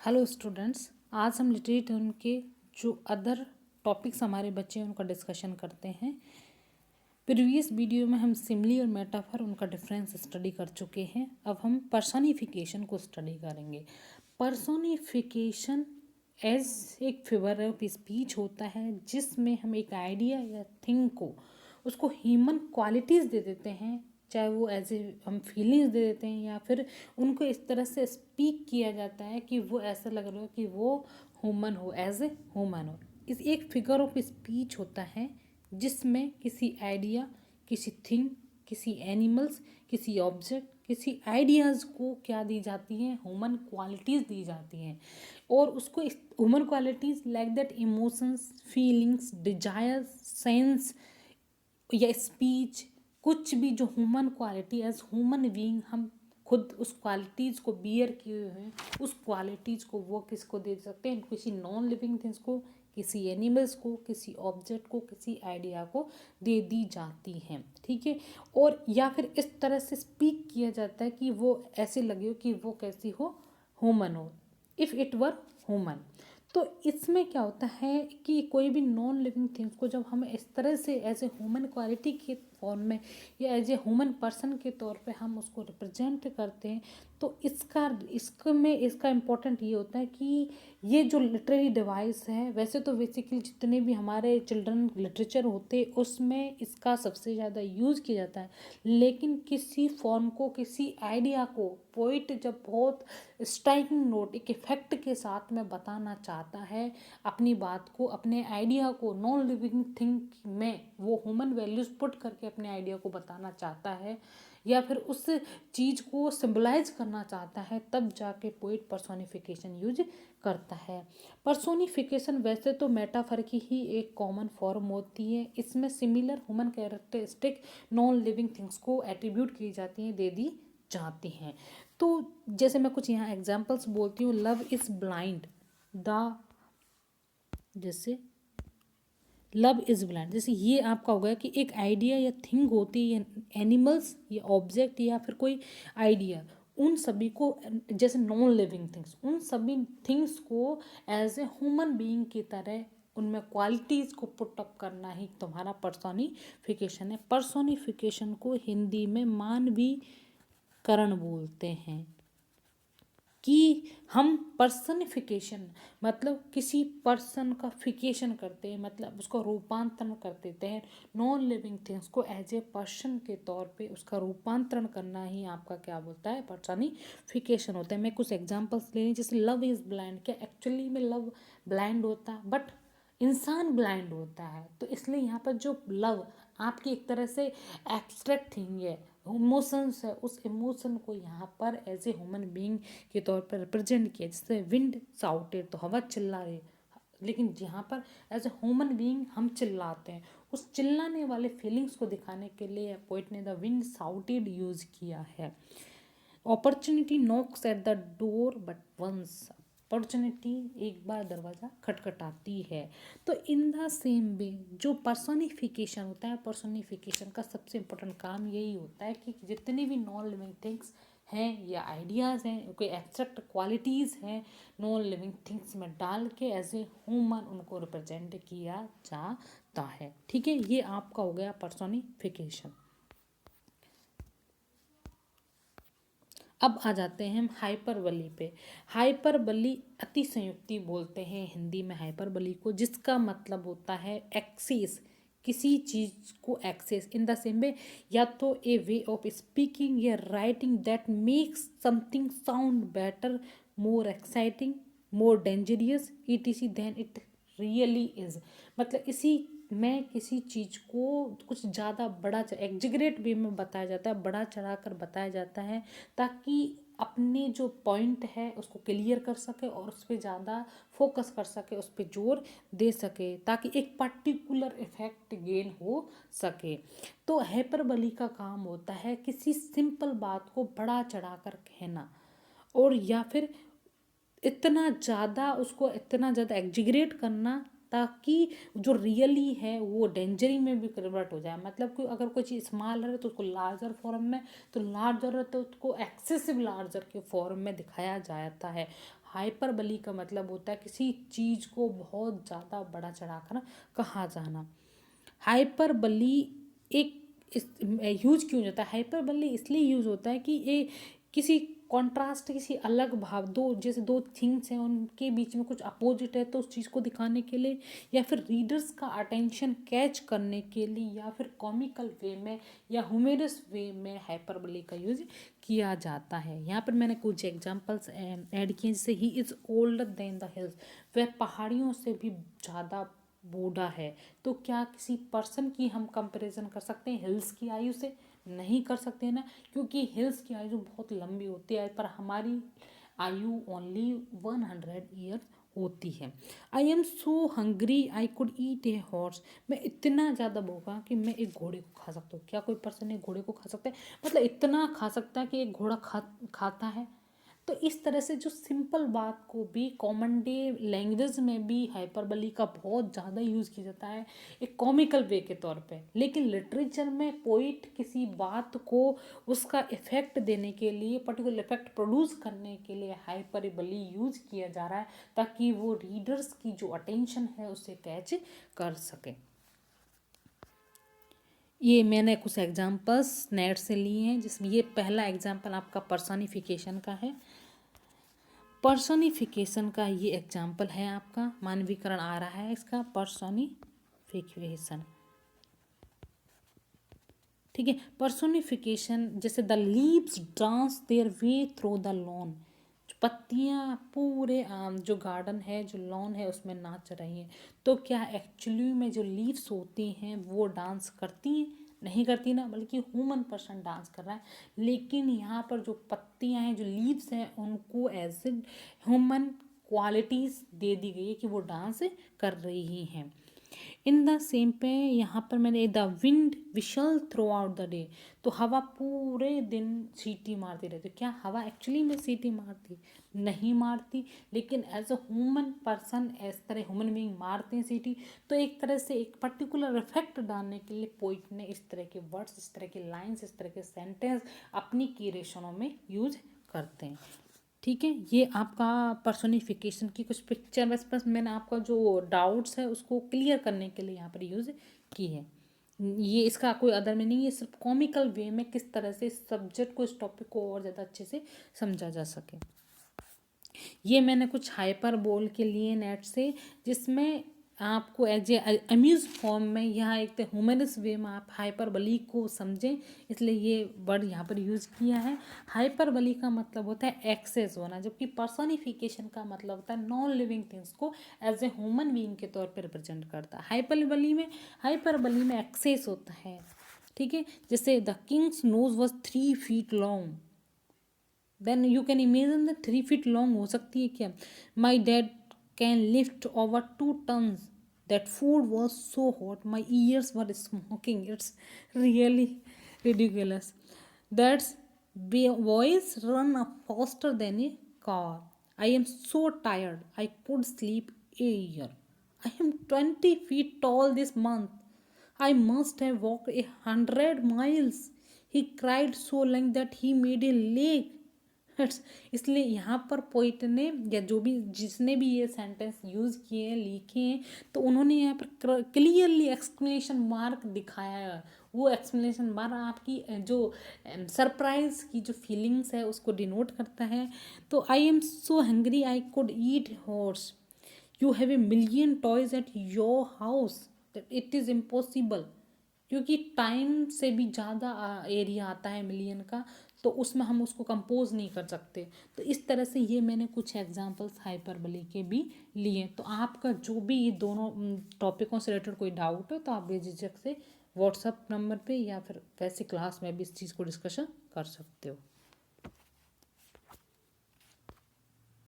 Hello students, आज हम literary term के जो अदर टॉपिक्स हमारे बच्चे हैं उनका डिस्कशन करते हैं। प्रीवियस वीडियो में हम सिमिली और मेटाफर उनका डिफरेंस स्टडी कर चुके हैं। अब हम पर्सोनिफिकेशन को स्टडी करेंगे। पर्सोनिफिकेशन एज एक फिगर ऑफ स्पीच होता है जिसमें हम एक आइडिया या थिंग को उसको ह्यूमन क्वालिटीज़ दे देते हैं, चाहे वो एज ए हम फीलिंग्स दे देते हैं या फिर उनको इस तरह से स्पीक किया जाता है कि वो ऐसा लग रहा हो कि वो ह्यूमन हो, एज ए ह्यूमन हो। इस एक फिगर ऑफ स्पीच होता है जिसमें किसी आइडिया, किसी थिंग, किसी एनिमल्स, किसी ऑब्जेक्ट, किसी आइडियाज़ को क्या दी जाती हैं, ह्यूमन क्वालिटीज़ दी जाती हैं। और उसको human qualities like that emotions, feelings, desires, sense या स्पीच, कुछ भी जो human quality as human being हम खुद उस क्वालिटीज़ को बियर किए हुए हैं, उस क्वालिटीज़ को वो किसको दे सकते हैं, किसी नॉन लिविंग थिंग्स को, किसी एनिमल्स को, किसी ऑब्जेक्ट को, किसी आइडिया को दे दी जाती हैं। ठीक है। और या फिर इस तरह से स्पीक किया जाता है कि वो ऐसे लगे हो कि वो कैसी हो, ह्यूमन हो, इफ़ इट वर ह्यूमन। तो इसमें क्या होता है कि कोई भी नॉन लिविंग थिंग्स को जब हम इस तरह से एज ए ह्यूमन क्वालिटी के फॉर्म में या एज ए ह्यूमन पर्सन के तौर पे हम उसको रिप्रेजेंट करते हैं, तो इसका इम्पोर्टेंट ये होता है कि ये जो लिटरेरी डिवाइस है, वैसे तो बेसिकली जितने भी हमारे चिल्ड्रन लिटरेचर होते उसमें इसका सबसे ज़्यादा यूज़ किया जाता है, लेकिन किसी फॉर्म को, किसी आइडिया को पोइट जब बहुत स्ट्राइकिंग नोट, एक इफेक्ट के साथ में बताना चाहता है अपनी बात को, अपने आइडिया को नॉन लिविंग थिंग में वो ह्यूमन वैल्यूज़ पुट करके अपने आइडिया को बताना चाहता है या फिर उस चीज़ को सिंबलाइज करना चाहता है, तब जाके पोइट पर्सोनिफिकेशन यूज करता है। पर्सोनिफिकेशन वैसे तो मेटाफर की ही एक कॉमन फॉर्म होती है। इसमें similar human characteristic non living things को एट्रीब्यूट की जाती हैं, दे दी जाती हैं। तो जैसे मैं कुछ यहाँ एग्जाम्पल्स बोलती हूँ। लव इज़ ब्लाइंड द, जैसे लव इज़ ब्लाइंड, जैसे ये आपका हो गया कि एक आइडिया या थिंग होती है, एनिमल्स या ऑब्जेक्ट या फिर कोई आइडिया, उन सभी को, जैसे नॉन लिविंग थिंग्स, उन सभी थिंग्स को एज ए ह्यूमन बीइंग की तरह उनमें क्वालिटीज़ को पुट अप करना ही तुम्हारा पर्सोनिफिकेशन है। पर्सोनिफिकेशन को हिंदी में मानवीकरण बोलते हैं कि हम पर्सनिफिकेशन मतलब किसी पर्सन का फिकेशन करते हैं, मतलब उसका रूपांतरण कर देते हैं। नॉन लिविंग थिंग्स को एज ए पर्सन के तौर पे उसका रूपांतरण करना ही आपका क्या बोलता है, पर्सनिफिकेशन होता है। मैं कुछ एग्जांपल्स ले रही, जैसे लव इज़ ब्लाइंड, क्या एक्चुअली में लव ब्लाइंड होता है, बट इंसान ब्लाइंड होता है। तो इसलिए यहाँ पर जो लव आपकी एक तरह से एब्स्ट्रैक्ट थिंग है, इमोशंस है, उस इमोशन को यहाँ पर एज ए ह्यूमन बीइंग के तौर पर रिप्रेजेंट किया। जैसे विंड साउटेड, तो हवा चिल्ला रही, लेकिन यहाँ पर एज ए ह्यूमन बीइंग हम चिल्लाते हैं। उस चिल्लाने वाले फीलिंग्स को दिखाने के लिए पोइट ने द विंड साउटेड यूज किया है। Opportunity knocks at the door but once, opportunity एक बार दरवाज़ा खटखटाती है। तो इन द सेम वे जो पर्सोनिफिकेशन होता है, पर्सोनिफिकेशन का सबसे इम्पोर्टेंट काम यही होता है कि जितनी भी नॉन लिविंग थिंग्स हैं या आइडियाज़ हैं, कोई एब्स्ट्रैक्ट क्वालिटीज़ हैं, नॉन लिविंग थिंग्स में डाल के एज ए ह्यूमन उनको रिप्रेजेंट किया जाता है। ठीक है, ये आपका हो गया पर्सोनिफिकेशन। अब आ जाते हैं हम हाइपरबली पे। हाइपरबली अतिशयोक्ति बोलते हैं हिंदी में हाइपरबली को, जिसका मतलब होता है एक्सेस, किसी चीज़ को access. In the same way, या तो ए वे ऑफ स्पीकिंग या writing that makes something sound better, more exciting, more dangerous ETC than it really is. मतलब इसी में किसी चीज़ को कुछ ज़्यादा बड़ा एग्जिग्रेट वे में बताया जाता है, बड़ा चढ़ा कर बताया जाता है, ताकि अपने जो पॉइंट है उसको क्लियर कर सके और उस पर ज़्यादा फोकस कर सके, उस पर जोर दे सके, ताकि एक पर्टिकुलर इफेक्ट गेन हो सके। तो हाइपरबली का काम होता है किसी सिंपल बात को बड़ा चढ़ा कर कहना, और या फिर इतना ज़्यादा उसको इतना ज़्यादा एग्जिग्रेट करना ताकि जो रियली है वो डेंजरी में भी कन्वर्ट हो जाए। मतलब कि अगर कोई चीज़ स्मॉल है तो उसको लार्जर फॉर्म में, तो लार्जर है तो उसको एक्सेसिव लार्जर के फॉर्म में दिखाया जाता है। हाइपरबली का मतलब होता है किसी चीज़ को बहुत ज़्यादा बड़ा चढ़ाकर कहा जाना। हाइपरबली एक यूज क्यों होता है? हाइपरबली इसलिए यूज होता है कि ये किसी कॉन्ट्रास्ट, किसी अलग भाव, दो जैसे दो थिंग्स हैं उनके बीच में कुछ अपोजिट है तो उस चीज़ को दिखाने के लिए, या फिर रीडर्स का अटेंशन कैच करने के लिए, या फिर कॉमिकल वे में या ह्यूमरस वे में हाइपरबली का यूज किया जाता है। यहाँ पर मैंने कुछ एग्जांपल्स ऐड किए, जैसे he is older than the hills, वह पहाड़ियों से भी ज़्यादा बूढ़ा है। तो क्या किसी पर्सन की हम कंपैरिजन कर सकते हैं हिल्स की आयु से? नहीं कर सकते ना, क्योंकि हिल्स की आयु बहुत लंबी होती है पर हमारी आयु ओनली 100 ईयर होती है। I am so hungry I could eat a horse, मैं इतना ज़्यादा भूखा कि मैं एक घोड़े को खा सकता हूँ। क्या कोई पर्सन एक घोड़े को खा सकता है? मतलब इतना खा सकता है कि एक घोड़ा खाता है। तो इस तरह से जो सिंपल बात को भी कॉमन डे लैंग्वेज में भी हाइपरबली का बहुत ज़्यादा यूज़ किया जाता है एक कॉमिकल वे के तौर पे। लेकिन लिटरेचर में पोइट किसी बात को उसका इफेक्ट देने के लिए, पर्टिकुलर इफेक्ट प्रोड्यूस करने के लिए हाइपरबली यूज किया जा रहा है ताकि वो रीडर्स की जो अटेंशन है उसे कैच कर सके। ये मैंने कुछ एग्जांपल्स नेट से लिए हैं, जिसमें ये पहला एग्जांपल आपका पर्सनिफिकेशन का है। पर्सनिफिकेशन का ये एग्जाम्पल है आपका, मानवीकरण आ रहा है इसका, पर्सनिफिकेशन। ठीक है, पर्सोनिफिकेशन जैसे the leaves dance their way through the lawn, पत्तियाँ पूरे जो गार्डन है, जो लॉन है उसमें नाच रही हैं। तो क्या एक्चुअली में जो लीव्स होती हैं वो डांस करती हैं? नहीं करती ना, बल्कि ह्यूमन पर्सन डांस कर रहा है। लेकिन यहाँ पर जो पत्तियाँ हैं, जो लीव्स हैं, उनको एज ए ह्यूमन क्वालिटीज़ दे दी गई है कि वो डांस कर रही हैं। इन द सेम पे यहाँ पर मैंने the wind we shall through out the day, तो हवा पूरे दिन सीटी मारती रहती है। क्या हवा एक्चुअली में सीटी मारती? नहीं मारती, लेकिन एज अ ह्यूमन पर्सन इस तरह ह्यूमन बीइंग मारते हैं सीटी। तो एक तरह से एक पर्टिकुलर इफेक्ट डालने के लिए पोइट ने इस तरह के वर्ड्स, इस तरह के लाइन्स, इस तरह के सेंटेंस अपनी क्रिएशनों में यूज करते हैं। ठीक है, ये आपका पर्सोनिफिकेशन की कुछ पिक्चर, बस मैंने आपका जो डाउट्स है उसको क्लियर करने के लिए यहाँ पर यूज़ की है। ये इसका कोई अदर में नहीं, ये सिर्फ कॉमिकल वे में किस तरह से इस सब्जेक्ट को, इस टॉपिक को और ज़्यादा अच्छे से समझा जा सके। ये मैंने कुछ हाइपर बोल के लिए नेट से, जिसमें आपको एज ए अम्यूज फॉर्म में, यहाँ एक तो ह्यूमनस वे में आप हाइपरबली को समझें, इसलिए ये वर्ड यहाँ पर यूज़ किया है। हाइपरबली का मतलब होता है एक्सेस होना, जबकि पर्सोनिफिकेशन का मतलब होता है नॉन लिविंग थिंग्स को एज ए ह्यूमन बीइंग के तौर पर रिप्रेजेंट करता है। हाइपरबली में एक्सेस होता है। ठीक है, जैसे the king's nose was 3 feet long, then you can imagine the 3 feet long हो सकती है क्या? My dad can lift over 2 tons, that food was so hot my ears were smoking, it's really ridiculous. That's boys run up faster than a car. I am so tired. I could sleep a year. I am 20 feet tall this month. I must have walked 100 miles. He cried so long that he made a lake. इसलिए यहाँ पर poet ने, या जो भी जिसने भी ये सेंटेंस यूज़ किए हैं, लिखे हैं, तो उन्होंने यहाँ पर क्लियरली एक्सप्लेनेशन मार्क दिखाया है। वो एक्सप्लेनेशन मार्क आपकी जो सरप्राइज की जो फीलिंग्स है उसको डिनोट करता है। तो I am so hungry I could eat horse, you have a million toys at your house, that it is impossible, क्योंकि टाइम से भी ज़्यादा एरिया आता है मिलियन का, तो उसमें हम उसको कंपोज नहीं कर सकते। तो इस तरह से ये मैंने कुछ एग्जांपल्स हाइपरबली के भी लिए। तो आपका जो भी ये दोनों टॉपिकों से रिलेटेड कोई डाउट हो तो आप बेझिझक से व्हाट्सएप नंबर पे या फिर वैसे क्लास में भी इस चीज़ को डिस्कशन कर सकते हो।